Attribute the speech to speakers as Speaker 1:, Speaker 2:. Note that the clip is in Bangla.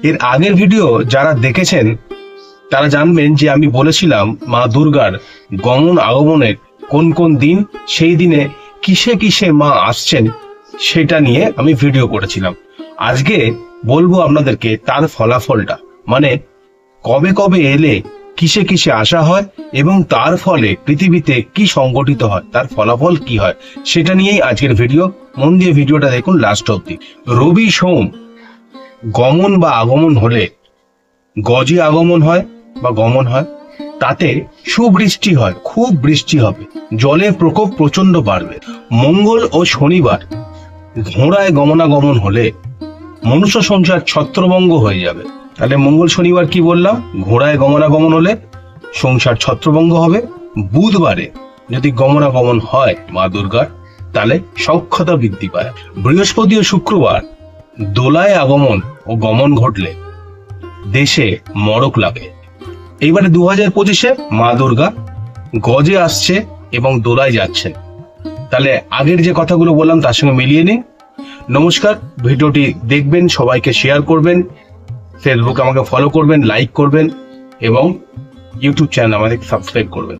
Speaker 1: এর আগের ভিডিও যারা দেখেছেন তারা জানবেন যে আমি বলেছিলাম মা দুর্গার গমন আগমনের কোন কোন দিন, সেই দিনে কিসে কিসে মা আসছেন সেটা নিয়ে আমি ভিডিও করেছিলাম। আজকে বলবো আপনাদেরকে তার ফলাফলটা, মানে কবে কবে এলে কিসে কিসে আসা হয় এবং তার ফলে পৃথিবীতে কি সংগঠিত হয়, তার ফলাফল কি হয়, সেটা নিয়েই আজকের ভিডিও। মন দিয়ে ভিডিওটা দেখুন লাস্ট অব্দি। রবি সোম গমন বা আগমন হলে, গজে আগমন হয় বা গমন হয়, তাতে সুবৃষ্টি হয়, খুব বৃষ্টি হবে, জলের প্রকোপ প্রচন্ড বাড়বে। মঙ্গল ও শনিবার ঘোড়ায় গমনাগমন হলে মনুষ্য সংসার ছত্রভঙ্গ হয়ে যাবে। তাহলে মঙ্গল শনিবার কি বললাম, ঘোড়ায় গমনাগমন হলে সংসার ছত্রভঙ্গ হবে। বুধবারে যদি গমনাগমন হয় মা দুর্গার, তাহলে সক্ষতা বৃদ্ধি পায়। বৃহস্পতি ও শুক্রবার দোলায় আগমন ও গমন ঘটলে দেশে মড়ক লাগে। এইবারে 2025-এ মা দুর্গা গজে আসছে এবং দোলায় যাচ্ছে। তাহলে আগের যে কথাগুলো বললাম তার সঙ্গে মিলিয়ে নিন। নমস্কার, ভিডিওটি দেখবেন, সবাইকে শেয়ার করবেন, ফেসবুক আমাকে ফলো করবেন, লাইক করবেন এবং ইউটিউব চ্যানেল আমাদের সাবস্ক্রাইব করবেন।